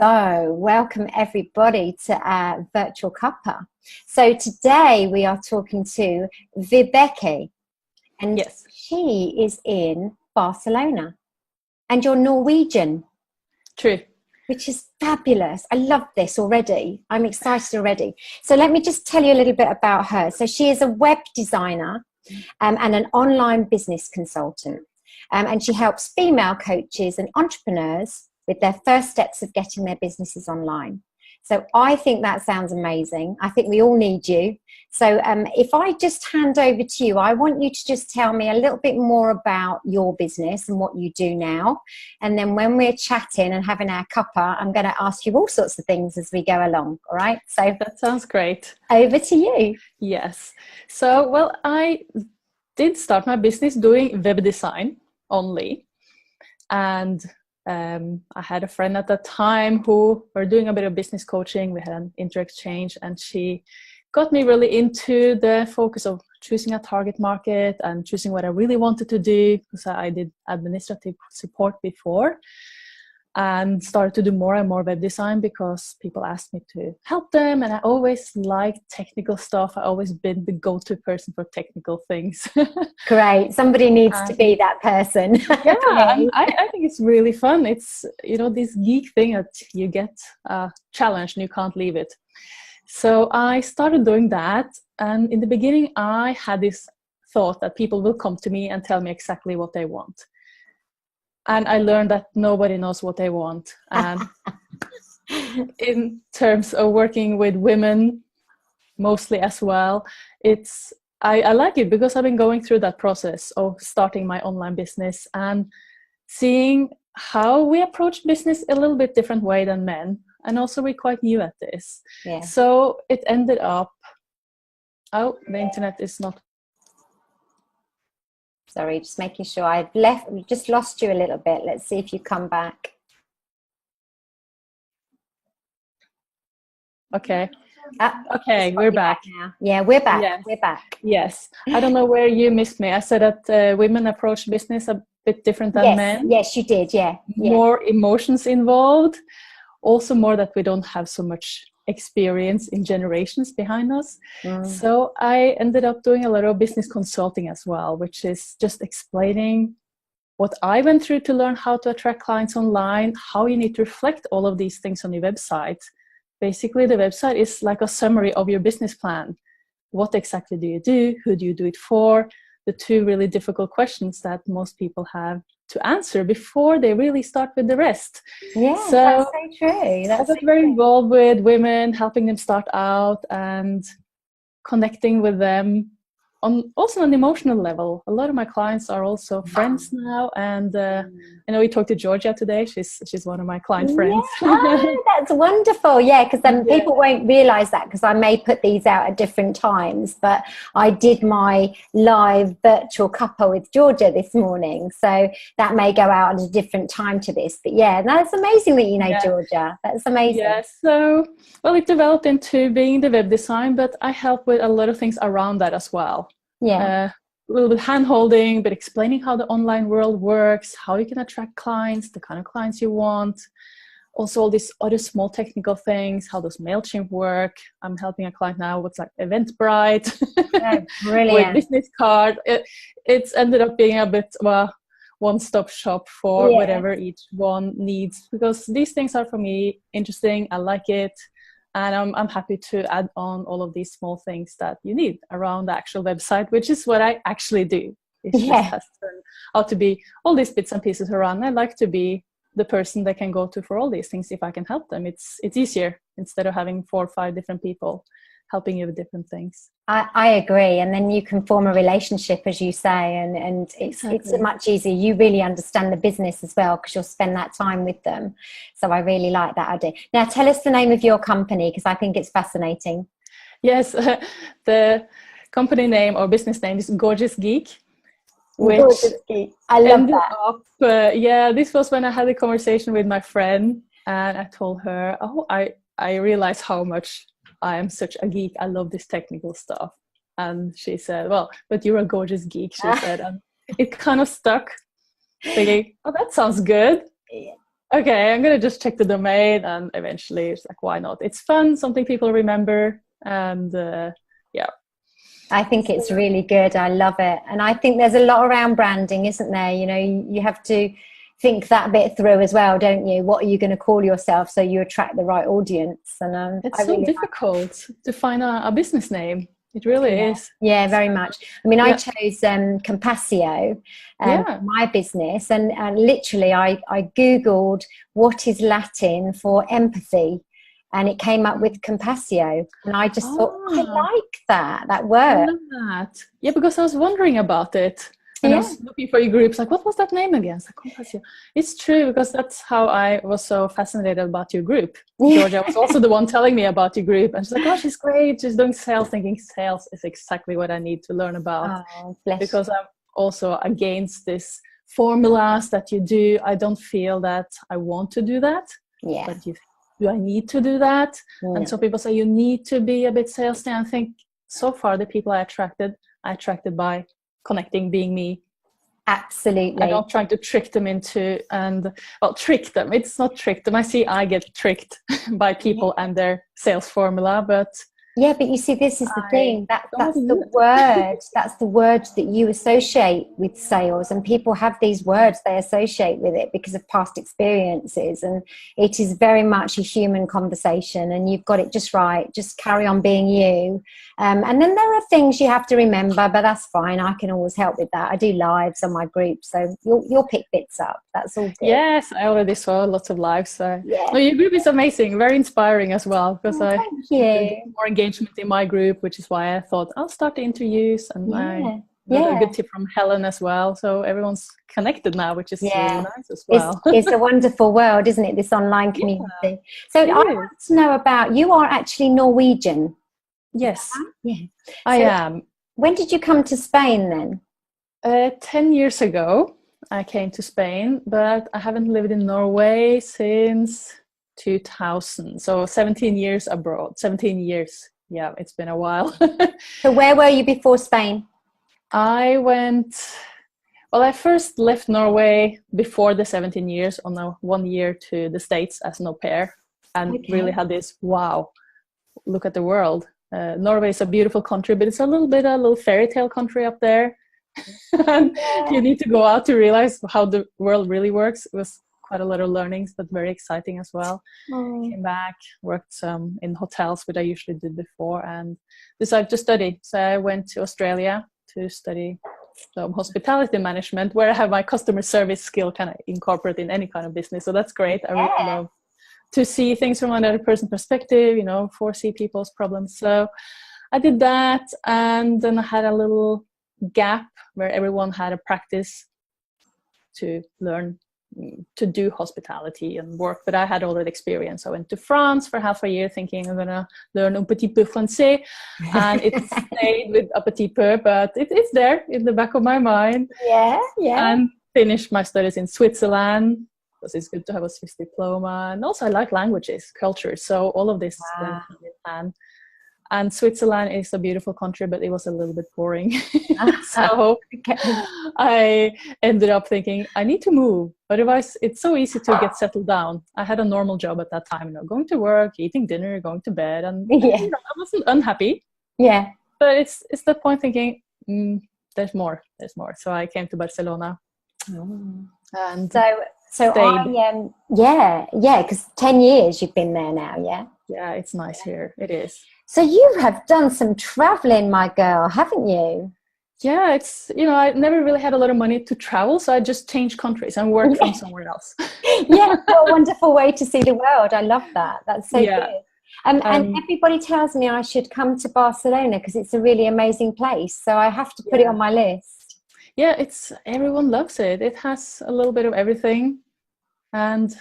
So, welcome everybody to our virtual Cuppa. So today we are talking to Vibeke, and Yes, she is in Barcelona, and you're Norwegian, true. which is fabulous. I love this already. I'm excited already. So let me just tell you a little bit about her. So she is a web designer and an online business consultant, and she helps female coaches and entrepreneurs with their first steps of getting their businesses online. So I think that sounds amazing. I think we all need you. So if I just hand over to you, I want you to just tell me a little bit more about your business and what you do now. And then when we're chatting and having our cuppa, I'm going to ask you all sorts of things as we go along. All right. So That sounds great. over to you. Yes. So, well, I did start my business doing web design only. And I had a friend at that time who were doing a bit of business coaching. We had an inter-exchange, and she got me really into the focus of choosing a target market and choosing what I really wanted to do, because I did administrative support before, and started to do more and more web design because people asked me to help them, and I always liked technical stuff. I always been the go-to person for technical things. Great. Somebody needs to be that person. Yeah, and I think it's really fun. It's, this geek thing that you get challenged and you can't leave it. So I started doing that, and in the beginning I had this thought that people will come to me and tell me exactly what they want. And I learned that nobody knows what they want. And in terms of working with women, mostly as well, I like it because I've been going through that process of starting my online business and seeing how we approach business a little bit different way than men. And also we're quite new at this. Yeah. So it ended up, the internet is not. Sorry, just making sure we just lost you a little bit. Let's see if you come back. Okay. Okay, we're back now. Yeah, we're back. Yes. We're back. Yes. I don't know where you missed me. I said that women approach business a bit different than men. Yes, you did. Yeah. More emotions involved. Also more that we don't have so much experience in generations behind us. So I ended up doing a lot of business consulting as well, which is just explaining what I went through to learn how to attract clients online, how you need to reflect all of these things on your website. Basically, the website is like a summary of your business plan. What exactly do you do? Who do you do it for? The two really difficult questions that most people have to answer before they really start with the rest. Yeah, so that's so true. I got very involved with women, helping them start out and connecting with them also on an emotional level. A lot of my clients are also friends now, and I know we talked to Georgia today. She's one of my client friends. Yeah. Oh, that's wonderful. Yeah, because then people won't realize that, because I may put these out at different times, but I did my live virtual Cuppa with Georgia this morning, so that may go out at a different time to this. But yeah, that's amazing that you know Georgia. That's amazing. Yeah, so well, it developed into being the web design, but I help with a lot of things around that as well. Yeah. A little bit hand-holding, but explaining how the online world works, how you can attract clients, the kind of clients you want. Also all these other small technical things, how does MailChimp work? I'm helping a client now with like Eventbrite, with business card. It's ended up being a bit one-stop shop for whatever each one needs, because these things are for me interesting. I like it. And I'm happy to add on all of these small things that you need around the actual website, which is what I actually do. It just has turned out to be all these bits and pieces around. I like to be the person they can go to for all these things if I can help them. It's easier instead of having 4 or 5 different people helping you with different things. I agree, and then you can form a relationship, as you say, and it's much easier. You really understand the business as well, because you'll spend that time with them. So I really like that idea. Now tell us the name of your company, because I think it's fascinating. Yes, the company name or business name is Gorgeous Geek. Gorgeous Geek. I love that. This was when I had a conversation with my friend, and I told her, I realized how much I am such a geek. I love this technical stuff. And she said, well, but you're a gorgeous geek, she said. And it kind of stuck, thinking, oh, that sounds good. okay, I'm gonna just check the domain, and eventually it's like, why not? It's fun, something people remember, and yeah. I think it's really good. I love it. And I think there's a lot around branding, isn't there? You know, you have to think that bit through as well, don't you? What are you going to call yourself so you attract the right audience? And It's I so really difficult to find a business name. It really is. Yeah, very much. I mean, I Yeah. chose Compassio for Yeah. my business, and literally I Googled what is Latin for empathy, and it came up with Compassio, and I just thought, I Ah, like that I word. love that. Yeah, because I was wondering about it. And I Yeah. was looking for your groups, like, what was that name again? It's like, Compassio. It's true, because that's how I was so fascinated about your group. Georgia was also the one telling me about your group. And she's like, oh, she's great. She's doing sales, thinking sales is exactly what I need to learn about. Oh, bless Because I'm also against this formulas that you do. I don't feel that I want to do that. you. Yeah. But do I need to do that? No. And so people say you need to be a bit salesy. And I think so far the people I attracted by connecting, being me. Absolutely. I don't try to trick them into, and well, trick them. It's not trick them. I get tricked by people and their sales formula, but Yeah, but you see, this is the thing. That's don't the do it. word. That's the word that you associate with sales, and people have these words they associate with it because of past experiences. And it is very much a human conversation, and you've got it just right. Just carry on being you. And then there are things you have to remember, but that's fine. I can always help with that. I do lives on my group, so you'll pick bits up. That's all good. Yes, I already saw lots of lives. Yeah. No, your group is amazing, very inspiring as well. Because Thank you. more engagement in my group, which is why I thought I'll start the interviews. And I got a good tip from Helen as well. So everyone's connected now, which is really nice as well. It's a wonderful world, isn't it? This online community. So I want to know about, you are actually Norwegian. Yes, Yeah. I am. When did you come to Spain then? 10 years ago, I came to Spain, but I haven't lived in Norway since 2000. So 17 years abroad. 17 years. Yeah, it's been a while. So where were you before Spain? I first left Norway before the 17 years on a 1 year to the States as an au pair, and really had this, wow, look at the world. Norway is a beautiful country, but it's a little fairy tale country up there. And you need to go out to realize how the world really works. It was quite a lot of learnings, but very exciting as well. Came back, worked in hotels, which I usually did before, and decided to study. So I went to Australia to study hospitality management, where I have my customer service skill kind of incorporated in any kind of business. So that's great. I really love to see things from another person's perspective, foresee people's problems. So I did that, and then I had a little gap where everyone had a practice to learn to do hospitality and work, but I had already experience. I went to France for half a year thinking I'm gonna learn un petit peu français, and it stayed with un petit peu, but it's there in the back of my mind. And finished my studies in Switzerland, because it's good to have a Swiss diploma, and also I like languages, cultures, so all of this went hand in hand. And Switzerland is a beautiful country, but it was a little bit boring. So I ended up thinking, I need to move. Otherwise, it's so easy to get settled down. I had a normal job at that time, going to work, eating dinner, going to bed. And I wasn't unhappy. Yeah. But it's the point thinking, there's more. So I came to Barcelona. And so because 10 years you've been there now, Yeah, it's nice here. It is. So you have done some traveling, my girl, haven't you? Yeah, it's, I never really had a lot of money to travel, so I just changed countries and worked from somewhere else. What a wonderful way to see the world. I love that. That's so good. And everybody tells me I should come to Barcelona because it's a really amazing place. So I have to put it on my list. Yeah, everyone loves it. It has a little bit of everything. And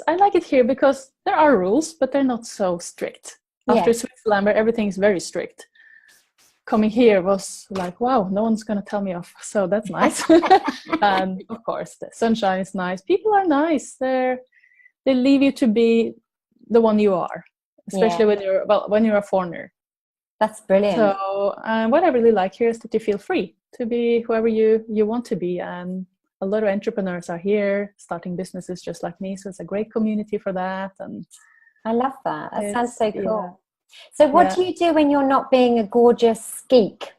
I like it here because there are rules, but they're not so strict. After Switzerland, where everything is very strict, coming here was like, wow, no one's going to tell me off. So that's nice. And of course, the sunshine is nice. People are nice. They leave you to be the one you are, especially when you're a foreigner. That's brilliant. So what I really like here is that you feel free to be whoever you want to be. And a lot of entrepreneurs are here starting businesses just like me. So it's a great community for that. And I love that. That sounds so cool. Yeah. So what do you do when you're not being a gorgeous geek?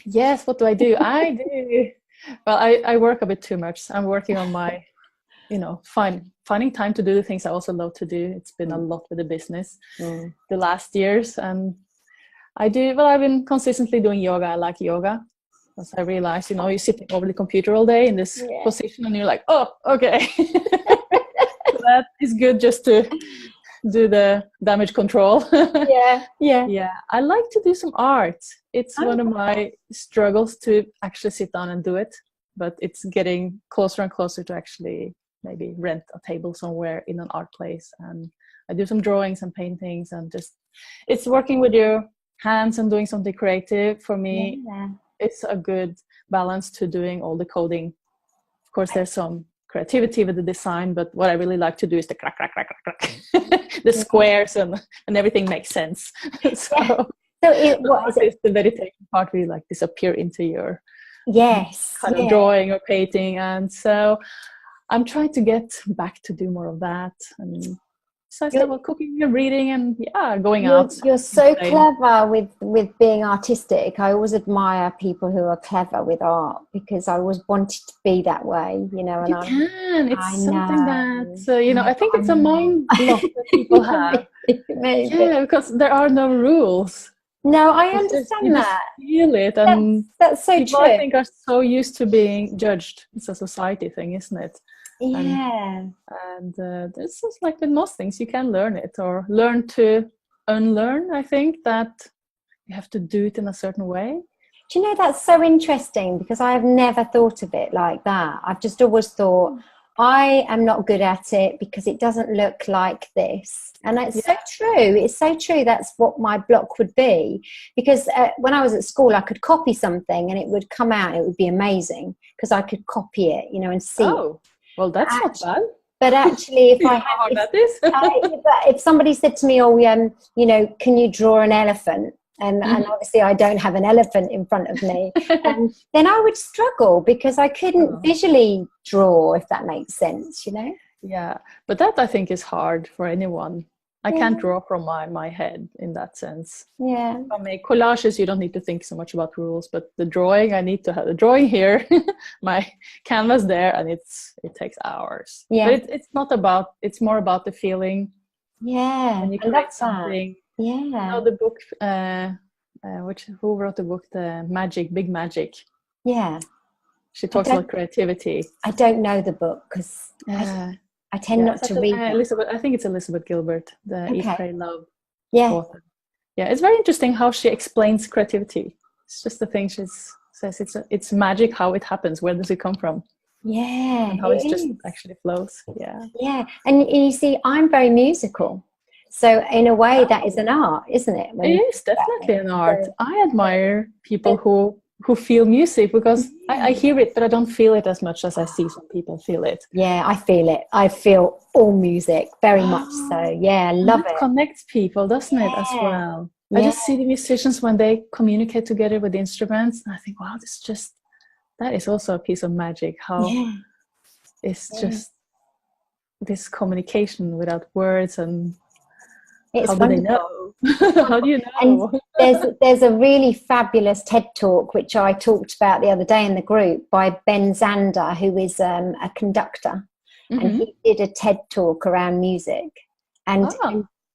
Yes, what do? I do. Well, I work a bit too much. I'm working on my, finding time to do the things I also love to do. It's been a lot with the business the last years. And I've been consistently doing yoga. I like yoga. Because I realized, you're sitting over the computer all day in this position and you're like, oh, okay. So that is good just to do the damage control. Yeah. I like to do some art. It's one of my struggles to actually sit down and do it, but it's getting closer and closer to actually maybe rent a table somewhere in an art place. And I do some drawings and paintings, and just it's working with your hands and doing something creative. For me, it's a good balance to doing all the coding. Of course, there's some creativity with the design, but what I really like to do is the crack, the squares and everything makes sense. So what is the meditation part where you like disappear into your kind of drawing or painting. And so I'm trying to get back to do more of that. And so I started cooking and reading and going out. You're so clever with being artistic. I always admire people who are clever with art, because I always wanted to be that way, And it's something that, I think it's a mind block that people have. Maybe. Yeah, because there are no rules. No, I understand that. Just feel it. And that's so people, true. I think, are so used to being judged. It's a society thing, isn't it? Yeah. And this is like with most things, you can learn it or learn to unlearn. I think that you have to do it in a certain way. Do you know, that's so interesting, because I have never thought of it like that. I've just always thought, I am not good at it because it doesn't look like this. And it's so true. It's so true. That's what my block would be. Because when I was at school, I could copy something and it would come out. It would be amazing because I could copy it, and see it. Well, that's not bad. But actually, if if somebody said to me, can you draw an elephant? And obviously I don't have an elephant in front of me. Then I would struggle because I couldn't visually draw, if that makes sense, Yeah, but that I think is hard for anyone. I can't draw from my head in that sense. Yeah. If I make collages, you don't need to think so much about rules, but the drawing, I need to have the drawing here, my canvas there, and it takes hours. Yeah. But it's more about the feeling. Yeah. When you create something. Yeah. The book, who wrote the book, Big Magic? Yeah. She talks about creativity. I don't know the book because I tend not to read I think it's Elizabeth Gilbert, the Eat, Pray, Love author. Yeah, it's very interesting how she explains creativity. It's just the thing she says. It's magic how it happens. Where does it come from? Yeah. And how it just actually flows. Yeah. Yeah. And you see, I'm very musical. So in a way, that is an art, isn't it? It is definitely an art. I admire people who feel music because I hear it, but I don't feel it as much as I see some people feel it. Yeah, I feel it. I feel all music, very much so. Yeah, I love it. It connects people, doesn't it, as well? I just see the musicians when they communicate together with the instruments, and I think, wow, that is also a piece of magic. How it's just this communication without words, and it's how do they know? How do you know? And there's a really fabulous TED talk which I talked about the other day in the group by Ben Zander, who is a conductor, and he did a TED talk around music, and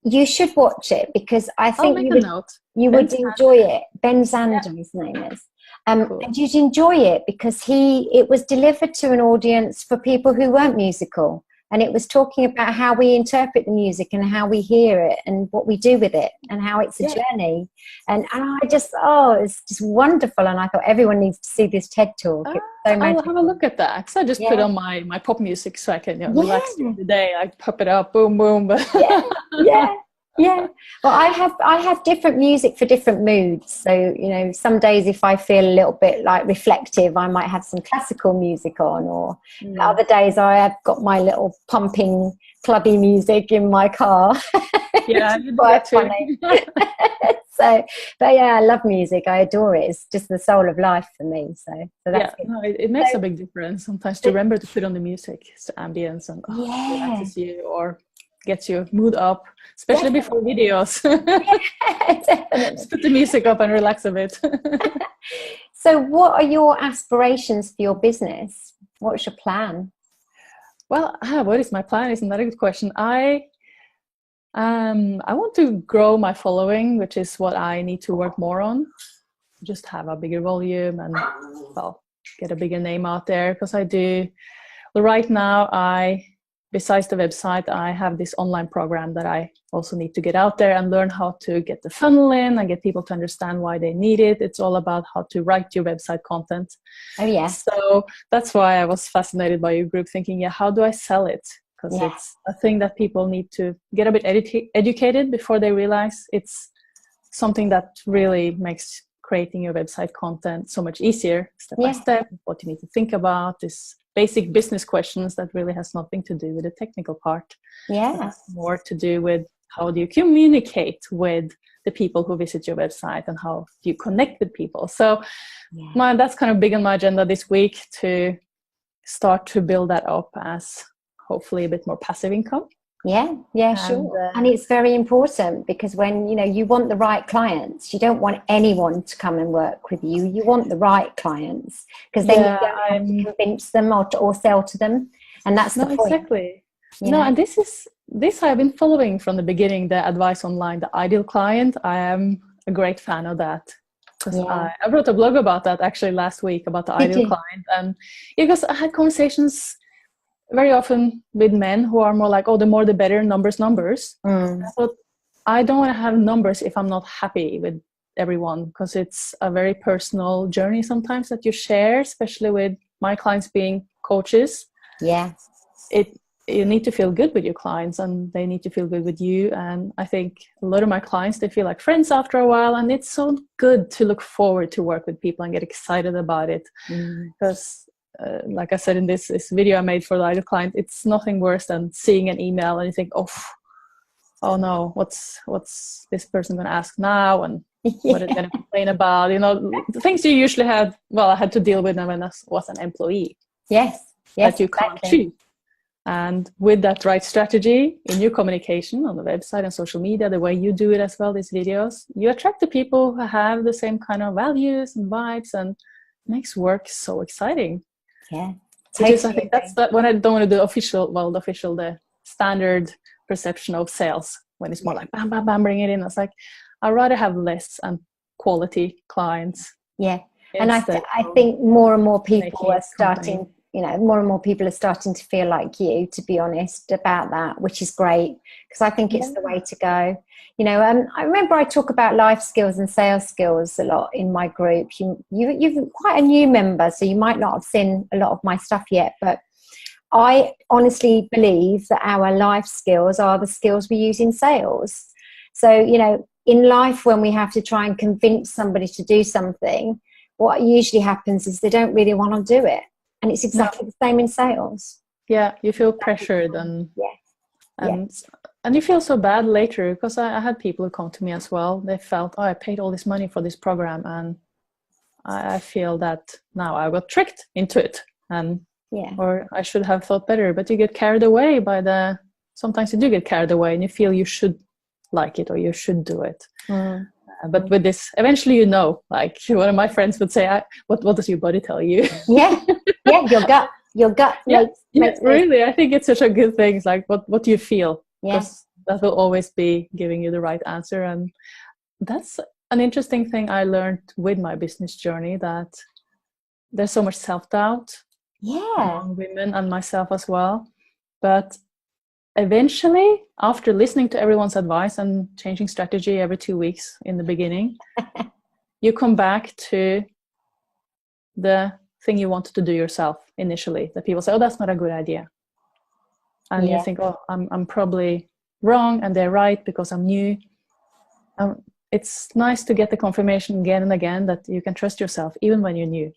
you should watch it because I think you would enjoy it. Ben Zander, his name is. Cool. And you'd enjoy it because it was delivered to an audience for people who weren't musical. And it was talking about how we interpret the music and how we hear it and what we do with it and how it's a journey. And I just, it's just wonderful. And I thought everyone needs to see this TED talk. It's so magical. I'll have a look at that. So I just put on my pop music so I can relax during the day. I pop it up, boom, boom. Yeah. Yeah. Well, I have different music for different moods. So, you know, some days if I feel a little bit like reflective, I might have some classical music on, or other days I have got my little pumping clubby music in my car. Yeah, Which you is do quite that too. funny. So, but yeah, I love music. I adore it. It's just the soul of life for me. So that's Yeah, good. no, it makes So, a big difference sometimes to remember to put on the music, it's the ambience, and yeah, relaxes you or gets your mood up, especially before definitely. videos. Yeah, definitely. Just put the music up and relax a bit. So, what are your aspirations for your business? What's your plan? Well, what is my plan is another good question. I want to grow my following, which is what I need to work more on. Just have a bigger volume and, well, get a bigger name out there, because I do. Well, right now, besides the website, I have this online program that I also need to get out there and learn how to get the funnel in and get people to understand why they need it. It's all about how to write your website content. Oh, yeah. So that's why I was fascinated by your group, thinking, yeah, how do I sell it? Because Yeah. it's a thing that people need to get a bit educated before they realize it's something that really makes creating your website content so much easier, step by Yeah. step, what you need to think about, this basic business questions that really has nothing to do with the technical part. It Yeah. has more to do with how do you communicate with the people who visit your website, and how do you connect with people. So that's kind of big on my agenda this week, to start to build that up as hopefully a bit more passive income. Yeah, sure. And it's very important, because when, you know, you want the right clients, you don't want anyone to come and work with you. You want the right clients, because then you don't have to convince them or sell to them. And that's the point. Exactly. And this I've been following from the beginning, the advice online, the ideal client. I am a great fan of that, because I wrote a blog about that actually last week, about the ideal client. And because I had conversations very often with men who are more like, oh, the more the better, numbers. I thought, I don't want to have numbers if I'm not happy with everyone, because it's a very personal journey sometimes that you share, especially with my clients being coaches. You need to feel good with your clients, and they need to feel good with you. And I think a lot of my clients, they feel like friends after a while, and it's so good to look forward to work with people and get excited about it. Because like I said in this video I made for the ideal client, it's nothing worse than seeing an email and you think, oh no, what's this person going to ask now, and what are they going to complain about? You know, the things you usually had. Well, I had to deal with them when I was an employee. That you can't choose. And with that right strategy in your communication on the website and social media, the way you do it as well, these videos, you attract the people who have the same kind of values and vibes, and makes work so exciting. Which is, I think that's when I don't want to do the standard perception of sales, when it's more like bam, bam, bam, bring it in. It's like, I'd rather have less and quality clients. And I think more and more people are starting, you know, more and more people are starting to feel like you, to be honest, about that, which is great, because I think it's the way to go. You know, I remember I talk about life skills and sales skills a lot in my group. You're quite a new member, so you might not have seen a lot of my stuff yet, but I honestly believe that our life skills are the skills we use in sales. So, you know, in life, when we have to try and convince somebody to do something, what usually happens is they don't really want to do it. And it's exactly the same in sales. You feel pressured, and you feel so bad later, because I had people who come to me as well. They felt, I paid all this money for this program, and I feel that now I got tricked into it, and or I should have thought better. But you get carried away by sometimes you do get carried away, and you feel you should like it or you should do it. But with this, eventually, you know, like one of my friends would say, what does your body tell you? Your gut makes really, I think it's such a good thing. It's like, what do you feel? Because that will always be giving you the right answer. And that's an interesting thing I learned with my business journey, that there's so much self-doubt among women and myself as well. But eventually, after listening to everyone's advice and changing strategy every 2 weeks in the beginning, you come back to the thing you wanted to do yourself initially. That people say, oh, that's not a good idea. And you think, oh, I'm probably wrong and they're right because I'm new. It's nice to get the confirmation again and again that you can trust yourself even when you're new.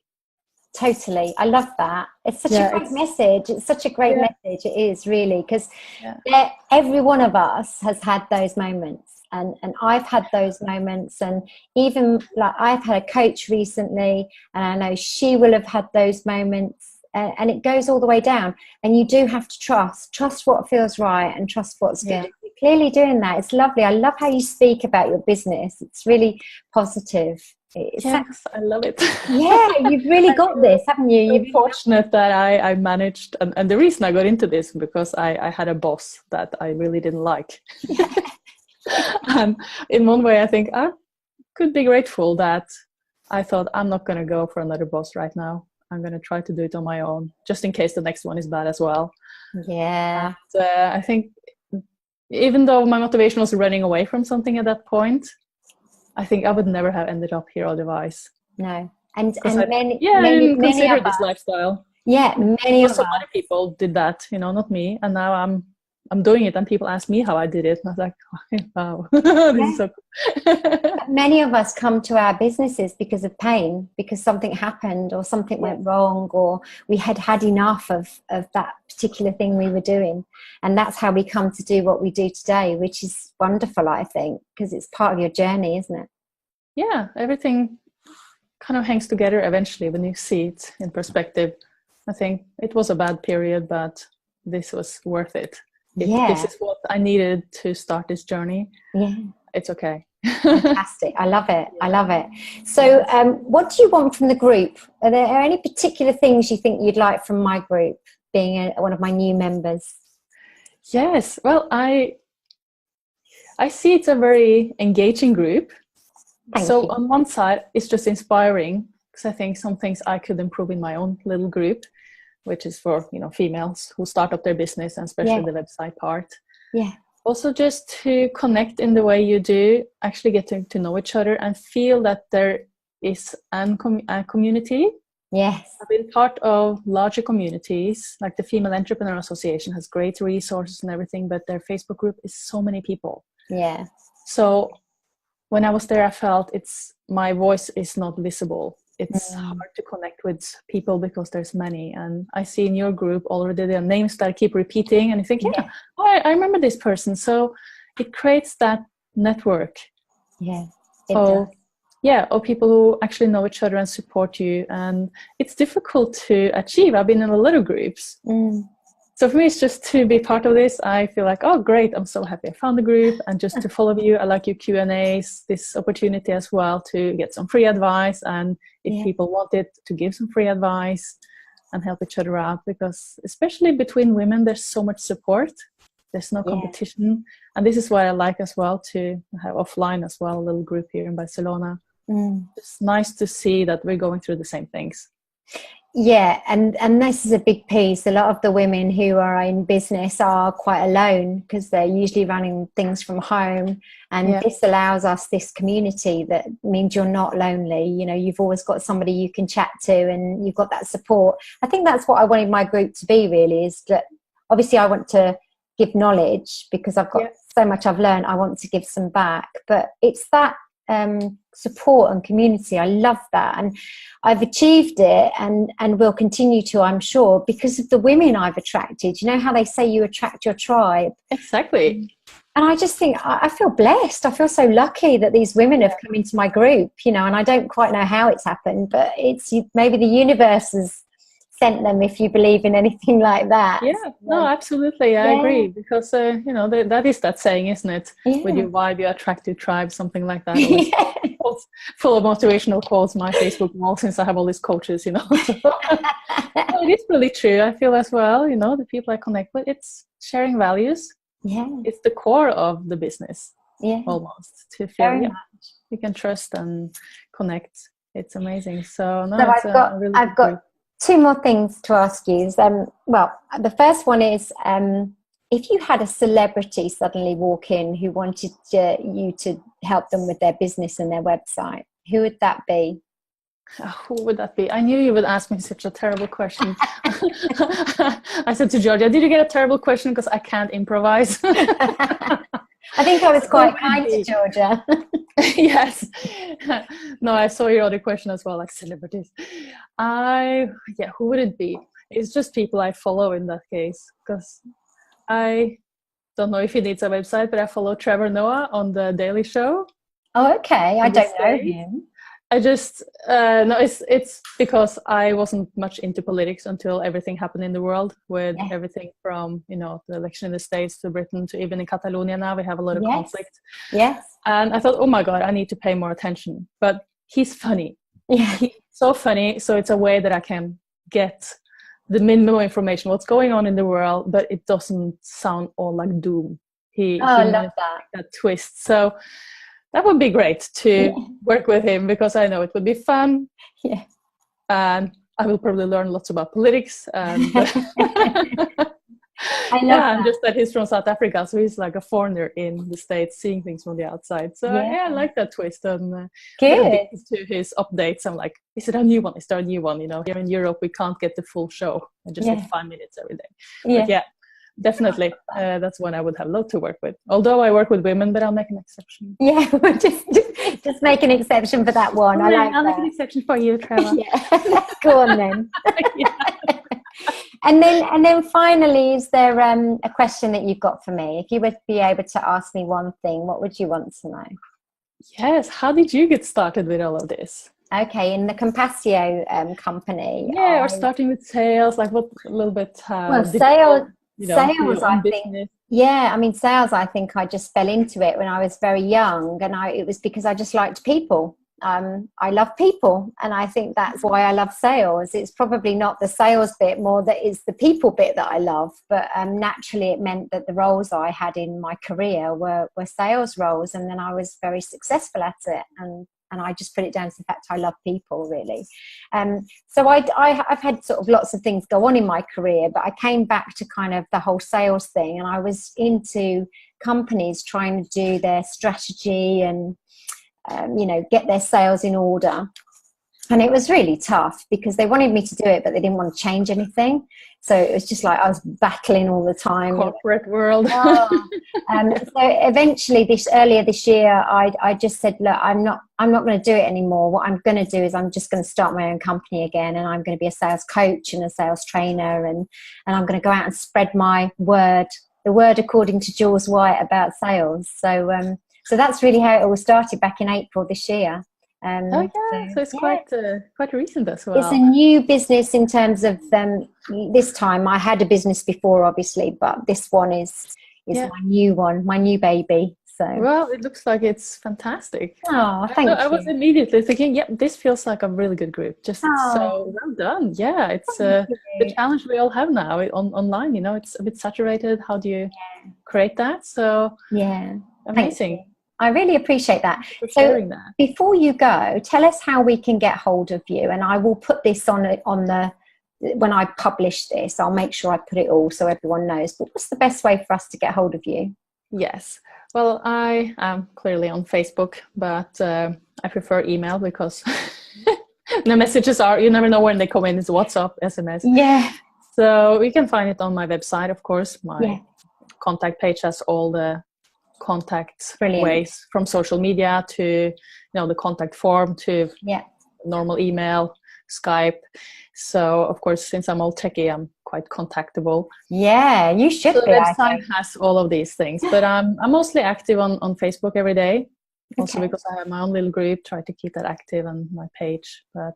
Totally. I love that. It's such a great message. It's such a great message. It is really, because every one of us has had those moments, and I've had those moments, and even like I've had a coach recently, and I know she will have had those moments, and it goes all the way down. And you do have to trust what feels right and trust what's good. You're clearly doing that. It's lovely. I love how you speak about your business. It's really positive. Yes, I love it. Yeah, you've really got this, haven't you? I'm fortunate that I managed, and the reason I got into this because I had a boss that I really didn't like. And in one way, I think I could be grateful that I thought I'm not going to go for another boss right now. I'm going to try to do it on my own, just in case the next one is bad as well. Yeah. And, I think even though my motivation was running away from something at that point, I think I would never have ended up here otherwise. No. And I many didn't consider of this us, lifestyle. Yeah, many of us. So many people did that, not me. And now I'm doing it, and people ask me how I did it. And I was like, wow, this is so cool. Many of us come to our businesses because of pain, because something happened or something went wrong, or we had enough of that particular thing we were doing. And that's how we come to do what we do today, which is wonderful, I think, because it's part of your journey, isn't it? Yeah, everything kind of hangs together eventually when you see it in perspective. I think it was a bad period, but this was worth it. This is what I needed to start this journey. Yeah, it's okay. Fantastic. I love it. I love it. So what do you want from the group? Are there any particular things you think you'd like from my group, being one of my new members? Yes. Well, I see it's a very engaging group. Thank you. On one side, it's just inspiring, because I think some things I could improve in my own little group, which is for females who start up their business, and especially the website part. Yeah. Also, just to connect in the way you do, actually getting to know each other and feel that there is a community. Yes. I've been part of larger communities, like the Female Entrepreneur Association has great resources and everything, but their Facebook group is so many people. Yeah. So when I was there, I felt my voice is not visible. It's hard to connect with people because there's many. And I see in your group already the names that I keep repeating, and you think, I remember this person. So it creates that network. Yeah, it does. Or people who actually know each other and support you. And it's difficult to achieve. I've been in a lot of groups. So for me, it's just to be part of this. I feel like, oh, great. I'm so happy I found the group, and just to follow you. I like your Q&As, this opportunity as well to get some free advice. And if people wanted to give some free advice and help each other out, because especially between women, there's so much support. There's no competition. And this is what I like as well, to have offline as well, a little group here in Barcelona. It's nice to see that we're going through the same things. Yeah, and this is a big piece. A lot of the women who are in business are quite alone because they're usually running things from home, and this allows us this community that means you're not lonely. You've always got somebody you can chat to, and you've got that support. I think that's what I wanted my group to be, really, is that obviously I want to give knowledge because I've got so much I've learned. I want to give some back, but it's that support and community. I love that, and I've achieved it, and will continue to, I'm sure, because of the women I've attracted. You know how they say you attract your tribe? Exactly. And I just think I feel blessed. I feel so lucky that these women have come into my group, and I don't quite know how it's happened, but it's maybe the universe has sent them, if you believe in anything like that. No, absolutely. I agree, because that is that saying, isn't it? With your vibe you attract your tribe, something like that. Full of motivational quotes on my Facebook wall, since I have all these coaches. So, it is really true. I feel as well, the people I connect with, it's sharing values. It's the core of the business. Almost, to feel you can trust and connect. It's amazing. So I've got two more things to ask you. The first one is, if you had a celebrity suddenly walk in who wanted you to help them with their business and their website, who would that be? Who would that be? I knew you would ask me such a terrible question. I said to Georgia, did you get a terrible question? Because I can't improvise. I think I was quite kind to Georgia. Yes. No, I saw your other question as well, like celebrities. Who would it be? It's just people I follow in that case, because I don't know if he needs a website, but I follow Trevor Noah on the Daily Show. Oh, okay. I don't know him. I just no, it's because I wasn't much into politics until everything happened in the world, with everything from, you know, the election in the States to Britain to even in Catalonia now we have a lot of conflict. Yes. And I thought, oh my God, I need to pay more attention. But he's funny. Yeah. He's so funny. So it's a way that I can get the minimum information, what's going on in the world, but it doesn't sound all like doom. I love that twist. So that would be great to work with him, because I know it would be fun. Yeah. And I will probably learn lots about politics. And I love that. And just that he's from South Africa, so he's like a foreigner in the States, seeing things from the outside. So I like that twist. And good. To his updates, I'm like, is there a new one? Is there a new one? You know, here in Europe, we can't get the full show. I just get 5 minutes every day. But definitely, that's one I would have loved to work with. Although I work with women, but I'll make an exception. Yeah, just make an exception for that one. I'll make an exception for you, Trevor. Go on then. And then finally, is there a question that you've got for me? If you would be able to ask me one thing, what would you want to know? Yes. How did you get started with all of this? Okay, in the Compassio company. Yeah, or starting with sales, like what a little bit. Sales, I think. Business. Yeah, I mean, sales, I think I just fell into it when I was very young, and it was because I just liked people. I love people, and I think that's why I love sales. It's probably not the sales bit, more that it's the people bit that I love, but naturally it meant that the roles I had in my career were sales roles, and then I was very successful at it, and I just put it down to the fact I love people, really. So I've had sort of lots of things go on in my career, but I came back to kind of the whole sales thing, and I was into companies trying to do their strategy and get their sales in order. And it was really tough because they wanted me to do it, but they didn't want to change anything. So it was just like I was battling all the time. Corporate world. So eventually earlier this year, I just said, look, I'm not going to do it anymore. What I'm going to do is I'm just going to start my own company again, and I'm going to be a sales coach and a sales trainer, and I'm going to go out and spread my word, the word according to Jules White about sales. So that's really how it all started back in April this year. So it's quite recent as well. It's a new business in terms of this time. I had a business before, obviously, but this one is my new one, my new baby. So well, it looks like it's fantastic. Oh, thank you. I was immediately thinking, this feels like a really good group. Just so well done. Yeah, it's the challenge we all have now online. You know, it's a bit saturated. How do you create that? So amazing. I really appreciate that. For sharing that. Before you go, tell us how we can get hold of you, and I will put this on the when I publish this. I'll make sure I put it all so everyone knows. But what's the best way for us to get hold of you? Yes. Well, I am clearly on Facebook, but I prefer email because the messages you never know when they come in. It's WhatsApp, SMS. Yeah. So you can find it on my website, of course. My contact page has all the contact ways, from social media to the contact form to normal email, Skype. So of course, since I'm all techie, I'm quite contactable. Yeah, you should be. The website has all of these things, but I'm mostly active on Facebook every day, also because I have my own little group. Try to keep that active on my page. But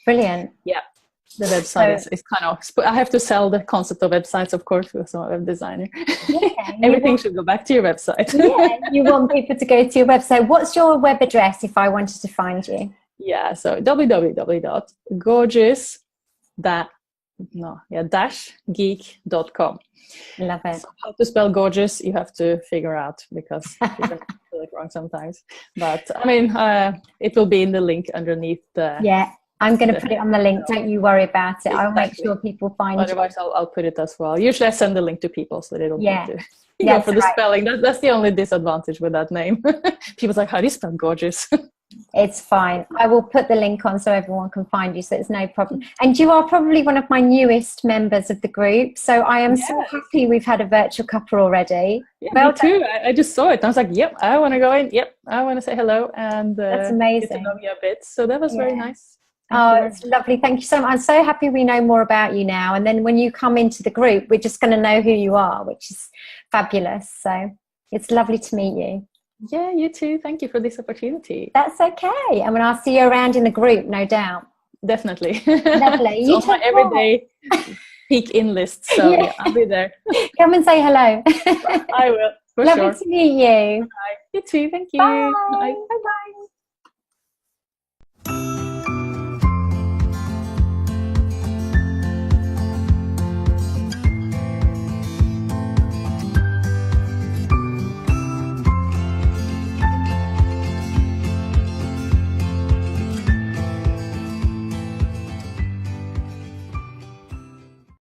brilliant. Yeah. The website is kind of, I have to sell the concept of websites, of course, because I'm a web designer. Everything should go back to your website. You want people to go to your website. What's your web address if I wanted to find you? Yeah, so www.gorgeous-geek.com. Love it. So how to spell gorgeous, you have to figure out because you can spell it wrong sometimes. But I mean, it will be in the link underneath the... Yeah. I'm going to put it on the link. Don't you worry about it. Exactly. I'll make sure people find it. Otherwise, I'll put it as well. Usually I send the link to people so they don't need to go for the spelling. That's the only disadvantage with that name. People's like, how do you spell gorgeous? It's fine. I will put the link on so everyone can find you, so it's no problem. And you are probably one of my newest members of the group, so I am so happy we've had a virtual Cuppa already. Yeah, me too. I just saw it. I was like, yep, I want to go in. Yep, I want to say hello and that's amazing. get to know you a bit. So that was very nice. It's lovely. Thank you so much. I'm so happy we know more about you now. And then when you come into the group, we're just going to know who you are, which is fabulous. So it's lovely to meet you. Yeah, you too. Thank you for this opportunity. That's okay. I mean, I'll see you around in the group, no doubt. Definitely. Lovely. It's on my everyday peek in list. So yeah, I'll be there. Come and say hello. I will. For Lovely sure. to meet you. Bye. You too. Thank you. Bye. Bye. Bye-bye.